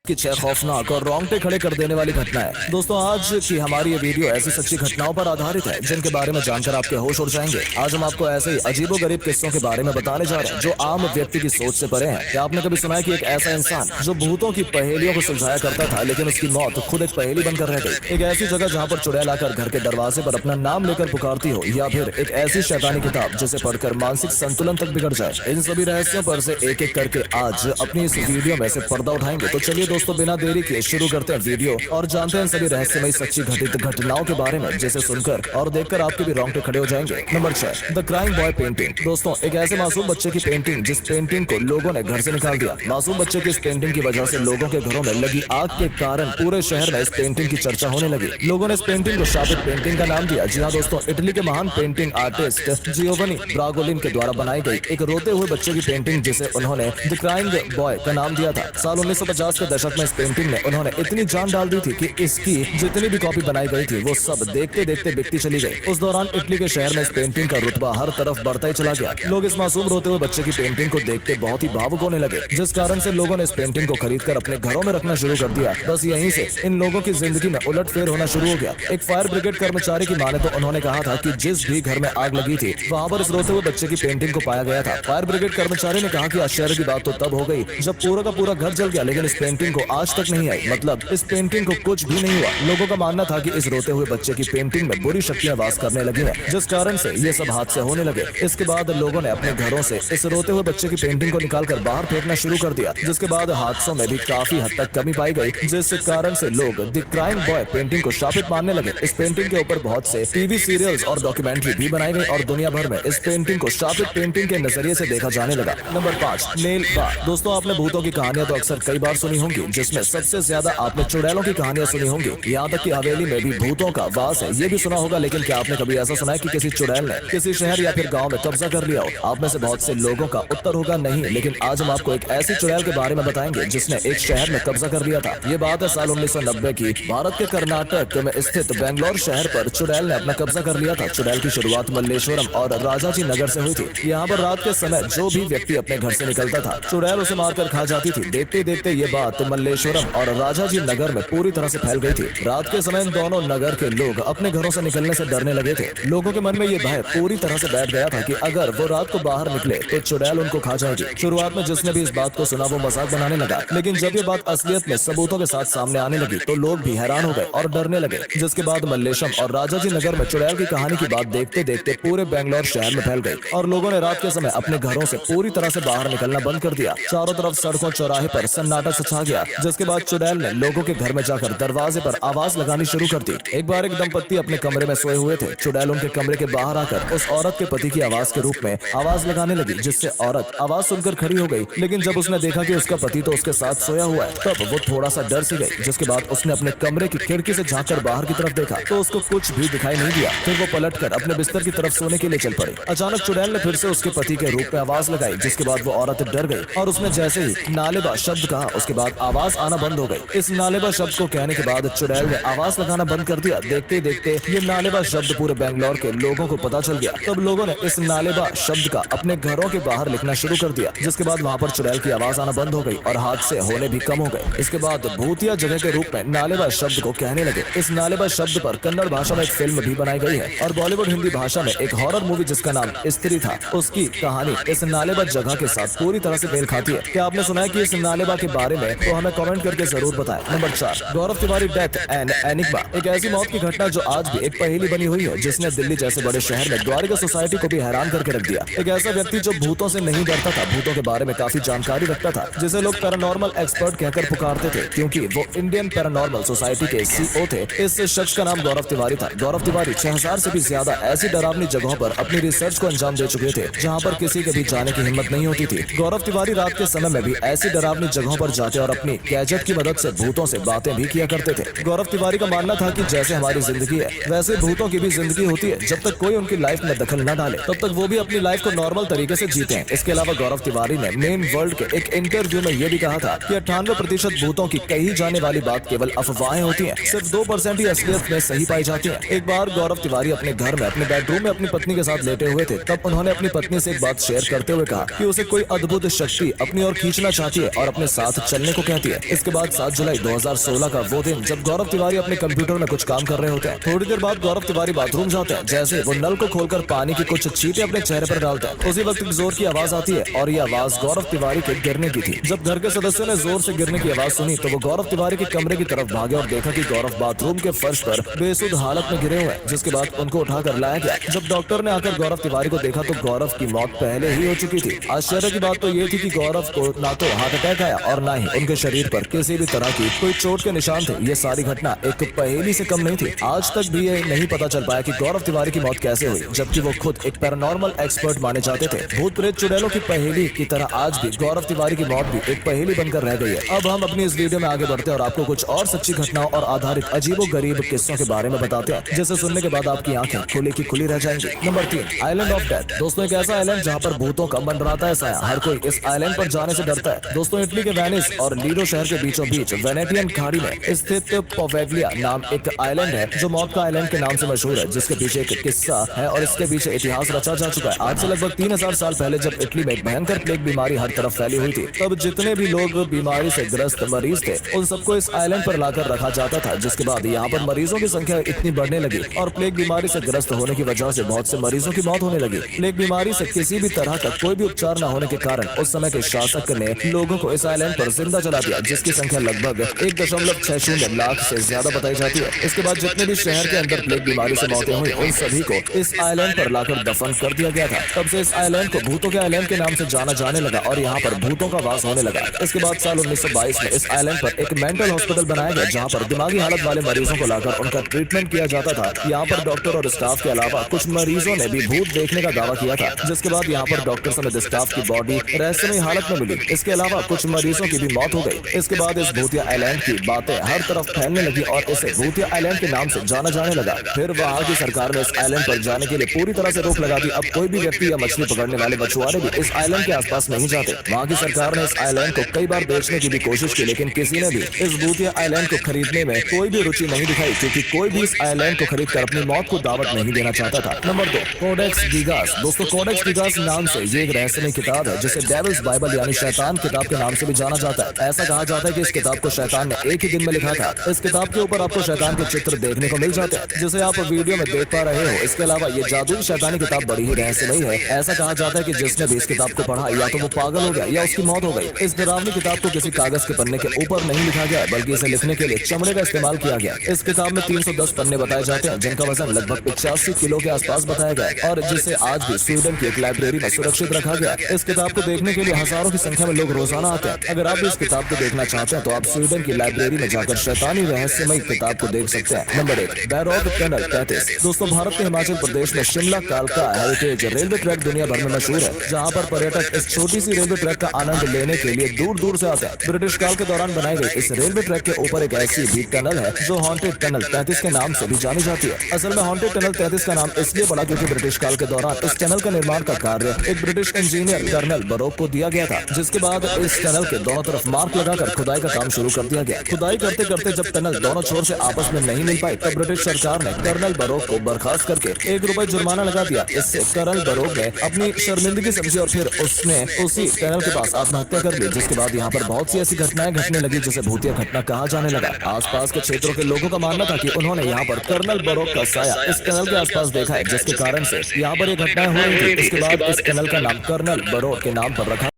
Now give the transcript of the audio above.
की 6 खौफनाक और रोंगटे खड़े कर देने वाली घटना है। दोस्तों, आज की हमारी ये वीडियो ऐसी सच्ची घटनाओं पर आधारित है जिनके बारे में जानकर आपके होश उड़ जाएंगे। आज हम आपको ऐसे ही अजीबोगरीब किस्सों के बारे में बताने जा रहे हैं जो आम व्यक्ति की सोच से परे हैं। क्या आपने कभी सुना है कि एक ऐसा इंसान जो भूतों की पहेलियों को सुलझाया करता था, लेकिन उसकी मौत खुद एक पहेली बनकर रह गई? एक ऐसी जगह जहाँ पर चुड़ैल आकर घर के दरवाजे पर अपना नाम लेकर पुकारती हो, या फिर एक ऐसी शैतानी किताब जिसे पढ़कर मानसिक संतुलन तक बिगड़ जाए। इन सभी रहस्यों पर से एक एक करके आज अपनी इस वीडियो में से पर्दा उठाएंगे। तो चलिए दोस्तों, बिना देरी के शुरू करते हैं वीडियो और जानते हैं सभी रहस्यमय सच्ची घटित घटनाओं के बारे में, जिसे सुनकर और देखकर आपके भी रोंगटे खड़े हो जाएंगे। Number 6, the crying boy painting. दोस्तों, एक ऐसे मासूम बच्चे की पेंटिंग जिस पेंटिंग को लोगों ने घर से निकाल दिया। मासूम बच्चे की इस पेंटिंग की वजह से लोगों के घरों में लगी आग के कारण पूरे शहर में इस पेंटिंग की चर्चा होने लगी। लोगों ने इस पेंटिंग को शापित पेंटिंग का नाम दिया। जी हाँ दोस्तों, इटली के महान पेंटिंग आर्टिस्ट जियोवनी ब्रागोलिन के द्वारा बनाई गई एक रोते हुए बच्चे की पेंटिंग, जिसे उन्होंने द क्राइंग बॉय का नाम दिया था। साल 1950 के दशक में इस पेंटिंग में उन्होंने इतनी जान डाल दी थी कि इसकी जितनी भी कॉपी बनाई गई थी वो सब देखते देखते बिकती चली गई। उस दौरान इटली के शहर में इस पेंटिंग का रुतबा हर तरफ बढ़ता ही चला गया। लोग इस मासूम रोते हुए बच्चे की पेंटिंग को देखते बहुत ही भावुक होने लगे, जिस कारण से लोगों ने इस पेंटिंग को खरीदकर अपने घरों में रखना शुरू कर दिया। बस यहीं से इन लोगों की जिंदगी में उलटफेर होना शुरू हो गया। एक फायर ब्रिगेड कर्मचारी की माने तो उन्होंने कहा था कि जिस भी घर में आग लगी थी वहां पर इस रोते हुए बच्चे की पेंटिंग को पाया गया था। फायर ब्रिगेड कर्मचारी ने कहा कि आश्चर्य की बात तो तब हो गई जब पूरा का पूरा घर जल गया, लेकिन इस पेंटिंग को आज तक नहीं आई। मतलब इस पेंटिंग को कुछ भी नहीं हुआ। लोगों का मानना था कि इस रोते हुए बच्चे की पेंटिंग में बुरी शक्तियां वास करने लगी हैं, जिस कारण से ये सब हादसे होने लगे। इसके बाद लोगों ने अपने घरों से इस रोते हुए बच्चे की पेंटिंग को निकालकर बाहर फेंकना शुरू कर दिया, जिसके बाद हादसों में भी काफी हद तक कमी पाई गई, जिस कारण से लोग द क्राइंग बॉय पेंटिंग को शापित मानने लगे। इस पेंटिंग के ऊपर बहुत से टीवी सीरियल्स और डॉक्यूमेंट्री भी बनाई गई और दुनिया भर में इस पेंटिंग को शापित पेंटिंग के नजरिए से देखा जाने लगा। नंबर 5, नेल बार। दोस्तों, आपने भूतों की कहानियां तो अक्सर कई बार सुनी होंगी, जिसमें सबसे ज्यादा आपने चुड़ैलों की कहानियां सुनी होंगी। यहाँ तक कि हवेली में भी भूतों का वास है, ये भी सुना होगा। लेकिन क्या आपने कभी ऐसा सुना है कि किसी चुड़ैल ने किसी शहर या फिर गांव में कब्जा कर लिया हो? आप में से बहुत से लोगों का उत्तर होगा नहीं, लेकिन आज हम आपको एक ऐसी चुड़ैल के बारे में बताएंगे जिसने एक शहर में कब्जा कर लिया था। ये बात है साल 1990 की। भारत के कर्नाटक में स्थित बेंगलोर शहर पर चुड़ैल ने अपना कब्जा कर लिया था। चुड़ैल की शुरुआत मल्लेश्वरम और राजाजी नगर से हुई थी। यहाँ पर रात के समय जो भी व्यक्ति अपने घर से निकलता था, चुड़ैल उसे मारकर खा जाती थी। देखते देखते ये बात मल्लेश्वरम और राजाजी नगर में पूरी तरह से फैल गई थी। रात के समय इन दोनों नगर के लोग अपने घरों से निकलने से डरने लगे थे। लोगों के मन में ये भय पूरी तरह से बैठ गया था कि अगर वो रात को बाहर निकले तो चुड़ैल उनको खा जाएगी। शुरुआत में जिसने भी इस बात को सुना वो मजाक बनाने लगा, लेकिन जब ये बात असलियत में सबूतों के साथ सामने आने लगी तो लोग भी हैरान हो गए और डरने लगे। जिसके बाद मल्लेशम और राजाजी नगर में चुड़ैल की कहानी की बात देखते देखते पूरे बेंगलोर शहर में फैल गई और लोगों ने रात के समय अपने घरों से पूरी तरह से बाहर निकलना बंद कर दिया। चारों तरफ सड़कों चौराहे पर सन्नाटा सा छा गया, जिसके बाद चुड़ैल ने लोगों के घर में जाकर दरवाजे पर आवाज लगानी शुरू कर दी। एक बार एक दंपत्ति अपने कमरे में सोए हुए थे। चुड़ैल उनके कमरे के बाहर आकर उस औरत के पति की आवाज के रूप में आवाज लगाने लगी, जिससे औरत आवाज सुनकर खड़ी हो गई। लेकिन जब उसने देखा कि उसका पति तो उसके साथ सोया हुआ है, तब वो थोड़ा सा डर सी गई। जिसके बाद उसने अपने कमरे की खिड़की से झांककर बाहर की तरफ देखा तो उसको कुछ भी दिखाई नहीं दिया। फिर वो पलटकर अपने बिस्तर की तरफ सोने के लिए चल पड़ी। अचानक चुड़ैल ने फिर से उसके पति के रूप में आवाज लगाई, जिसके बाद वो औरत डर गई और उसने जैसे ही नालेबा शब्द कहा, उसके बाद आवाज आना बंद हो गई। इस नालेबा शब्द को कहने के बाद चुड़ैल ने आवाज लगाना बंद कर दिया। देखते देखते ये नालेबा शब्द पूरे बेंगलोर के लोगों को पता चल गया। तब लोगों ने इस नालेबा शब्द का अपने घरों के बाहर लिखना शुरू कर दिया, जिसके बाद वहाँ पर चुड़ैल की आवाज आना बंद हो गई और हादसे होने भी कम हो गए। इसके बाद भूतिया जगह के रूप में नालेबा शब्द को कहने लगे। इस नालेबा शब्द पर कन्नड़ भाषा में एक फिल्म भी बनाई गई है और बॉलीवुड हिंदी भाषा में एक हॉरर मूवी जिसका नाम स्त्री था, उसकी कहानी इस नालेबा जगह के साथ पूरी तरह से मेल खाती है। क्या आपने सुना है कि इस नालेबा के बारे में? तो हमें कमेंट करके जरूर बताएं। Number 4, Gaurav Tiwari death and enigma. एक ऐसी मौत की घटना जो आज भी एक पहेली बनी हुई है, जिसने दिल्ली जैसे बड़े शहर में द्वारिका सोसाइटी को भी हैरान करके रख दिया। एक ऐसा व्यक्ति जो भूतों से नहीं डरता था, भूतों के बारे में काफी जानकारी रखता था, जिसे लोग पैरानॉर्मल एक्सपर्ट कहकर पुकारते थे क्योंकि वो इंडियन पैरानॉर्मल सोसाइटी के CEO थे। इस शख्स का नाम गौरव तिवारी था। गौरव तिवारी 6000 से भी ज्यादा ऐसी डरावनी जगहों पर अपनी रिसर्च को अंजाम दे चुके थे जहां पर किसी के भी जाने की हिम्मत नहीं होती थी। गौरव तिवारी रात के समय में भी ऐसी डरावनी जगहों पर जाते और अपनी गैजेट की मदद से भूतों से बातें भी किया करते थे। गौरव तिवारी का मानना था कि जैसे हमारी जिंदगी है वैसे भूतों की भी जिंदगी होती है। जब तक कोई उनकी लाइफ में दखल न डाले तब तक वो भी अपनी लाइफ को नॉर्मल तरीके से जीते हैं। इसके अलावा गौरव तिवारी ने मेन वर्ल्ड के एक इंटरव्यू में यह भी कहा था कि 98% भूतों की कही जाने वाली बात केवल अफवाहें होती हैं, सिर्फ 2% ही असलियत में सही पाई जाती है। एक बार गौरव तिवारी अपने घर में अपने बेडरूम में अपनी पत्नी के साथ लेटे हुए थे, तब उन्होंने अपनी पत्नी से एक बात शेयर करते हुए कहा कि उसे कोई अद्भुत शक्ति अपनी ओर खींचना चाहती है और अपने साथ चलने को कह कहती है। इसके बाद 7 जुलाई 2016 का वो दिन जब गौरव तिवारी अपने कंप्यूटर में कुछ काम कर रहे होते हैं। थोड़ी देर बाद गौरव तिवारी बाथरूम जाते हैं। जैसे वो नल को खोलकर पानी की कुछ छींटे अपने चेहरे पर डालते हैं, उसी वक्त जोर की आवाज आती है और ये आवाज गौरव तिवारी के गिरने की थी। जब घर के सदस्यों ने जोर से गिरने की आवाज सुनी तो वो गौरव तिवारी के कमरे की तरफ भागे और देखा कि गौरव बाथरूम के फर्श पर बेसुध हालत में गिरे हुए हैं, जिसके बाद उनको उठाकर लाया गया। जब डॉक्टर ने आकर गौरव तिवारी को देखा तो गौरव की मौत पहले ही हो चुकी थी। आश्चर्य की बात तो ये थी कि गौरव को ना तो हार्ट अटैक आया और ना ही उनके शरीर पर किसी भी तरह की कोई चोट के निशान थे। ये सारी घटना एक पहेली से कम नहीं थी। आज तक भी ये नहीं पता चल पाया कि गौरव तिवारी की मौत कैसे हुई, जबकि वो खुद एक पैरानॉर्मल एक्सपर्ट माने जाते थे। भूत प्रेत चुड़ैलों की पहेली की तरह आज भी गौरव तिवारी की मौत भी एक पहेली बनकर रह गई है। अब हम अपनी इस वीडियो में आगे बढ़ते हैं और आपको कुछ और सच्ची घटनाओं और आधारित अजीबो गरीब किस्सों के बारे में बताते हैं, जिसे सुनने के बाद आपकी आंखें खुली की खुली रह जाएंगी। Number 3, island of death. दोस्तों, एक ऐसा आइलैंड जहाँ पर भूतों का मंडराता है साया। हर कोई इस आइलैंड पर जाने से डरता है। दोस्तों, इटली के वेनिस और लीडो शहर के बीचों बीच वेनेटियन खाड़ी में स्थित पोवेग्लिया नाम एक आइलैंड है जो मौत का आइलैंड के नाम से मशहूर है, जिसके पीछे एक किस्सा है और इसके पीछे इतिहास रचा जा चुका है। आज से लगभग 3000 साल पहले जब इटली में एक भयंकर प्लेग बीमारी हर तरफ फैली हुई थी, तब जितने भी लोग बीमारी से ग्रस्त मरीज थे उन सबको इस आइलैंड पर लाकर रखा जाता था। जिसके बाद यहाँ पर मरीजों की संख्या इतनी बढ़ने लगी और प्लेग बीमारी से ग्रस्त होने की वजह से बहुत से मरीजों की मौत होने लगी। प्लेग बीमारी से किसी भी तरह का कोई भी उपचार न होने के कारण उस समय के शासक ने लोगों को इस आइलैंड पर जिंदा जला दिया, जिसकी संख्या लगभग 1.60 लाख से ज्यादा बताई जाती है। इसके बाद जितने भी शहर के अंदर प्लेग बीमारी से मौतें हुई उन सभी को इस आइलैंड पर लाकर दफन कर दिया गया था। तब से इस आइलैंड को भूतों के आइलैंड के नाम से जाना जाने लगा और यहाँ पर भूतों का वास होने लगा। इसके बाद साल 1922 में इस आइलैंड पर एक मेंटल हॉस्पिटल बनाया गया, जहाँ पर दिमागी हालत वाले मरीजों को लाकर उनका ट्रीटमेंट किया जाता था। यहाँ पर डॉक्टर और स्टाफ के अलावा कुछ मरीजों ने भी भूत देखने का दावा किया था, जिसके बाद यहाँ पर डॉक्टर समेत स्टाफ की बॉडी रहस्यमय हालत में मिली। इसके अलावा कुछ मरीजों की भी मौत हो गई। इसके बाद इस भूतिया आइलैंड की बातें हर तरफ फैलने लगी और इसे भूतिया आइलैंड के नाम से जाना जाने लगा। फिर वहाँ की सरकार ने इस आइलैंड पर जाने के लिए पूरी तरह से रोक लगा दी। अब कोई भी व्यक्ति या मछली पकड़ने वाले मछुआरे भी इस आइलैंड के आसपास नहीं जाते। वहाँ की सरकार ने इस आइलैंड को कई बार बेचने की भी कोशिश की, लेकिन किसी ने भी इस भूतिया आइलैंड को खरीदने में कोई भी रुचि नहीं दिखाई, क्योंकि कोई भी इस आइलैंड को खरीद कर अपनी मौत को दावत नहीं देना चाहता था। Number 2, Codex Gigas. दोस्तों, कोडेक्स गिगास नाम से ये एक रहस्यमय किताब है, जिसे डेविल्स बाइबल यानी शैतान किताब के नाम से भी जाना जाता है। ऐसा कहा जाता है कि इस किताब को शैतान ने एक ही दिन में लिखा था। इस किताब के ऊपर आपको शैतान के चित्र देखने को मिल जाते हैं, जिसे आप वीडियो में देख पा रहे हो। इसके अलावा ये जादुई शैतानी किताब बड़ी ही रहस्यमयी है। ऐसा कहा जाता है कि जिसने भी इस किताब को पढ़ा या तो वो पागल हो गया या उसकी मौत हो गई। इस डरावनी किताब को किसी कागज के पन्ने के ऊपर नहीं लिखा गया, बल्कि इसे लिखने के लिए चमड़े का इस्तेमाल किया गया। इस किताब में 310 पन्ने बताए जाते हैं, जिनका वजन लगभग 85 किलो के आसपास बताया गया और जिसे आज भी स्वीडन की एक लाइब्रेरी में सुरक्षित रखा गया। इस किताब को देखने के लिए हजारों की संख्या में लोग रोजाना आते हैं। अगर आप भी इस किताब को देखना चाहते हैं तो आप स्वीडन की लाइब्रेरी में जाकर शैतानी रहस्यमय किताब को देख सकते हैं। Number 1, barrack tunnel 33। दोस्तों, भारत के हिमाचल प्रदेश में शिमला कालका हेरिटेज रेलवे ट्रैक दुनिया भर में मशहूर है, जहाँ पर पर्यटक इस छोटी सी रेलवे ट्रैक का आनंद लेने के लिए दूर दूर से आते हैं। ब्रिटिश काल के दौरान बनाई गई इस रेलवे ट्रैक के ऊपर एक ऐसी भी टनल है जो हॉन्टेड टनल 33 के नाम से भी जानी जाती है। असल में हॉन्टेड टनल 33 का नाम इसलिए पड़ा क्योंकि ब्रिटिश काल के दौरान इस टनल का निर्माण का कार्य एक ब्रिटिश इंजीनियर कर्नल बरोक को दिया गया था, जिसके बाद इस टनल के दोनों तरफ मार्क लगाकर खुदाई का काम शुरू कर दिया गया। खुदाई करते करते जब टनल दोनों छोर से आपस में नहीं मिल पाई, तब ब्रिटिश सरकार ने कर्नल बरोक को बर्खास्त करके ₹1 जुर्माना लगा दिया। इससे कर्नल बरोक ने अपनी शर्मिंदगी समझी और फिर उसने उसी टनल के पास आत्महत्या कर ली। जिसके बाद यहाँ पर बहुत सी ऐसी घटनाएं घटने लगी जिसे भूतिया घटना कहा जाने लगा। आसपास के क्षेत्रों के लोगों का मानना था कि उन्होंने यहाँ पर कर्नल बरोक का साया इस टनल के आसपास देखा है, जिसके कारण से यहाँ पर ये घटनाएं हो रही थी। इसके बाद इस टनल का नाम कर्नल बरोक के नाम पर रखा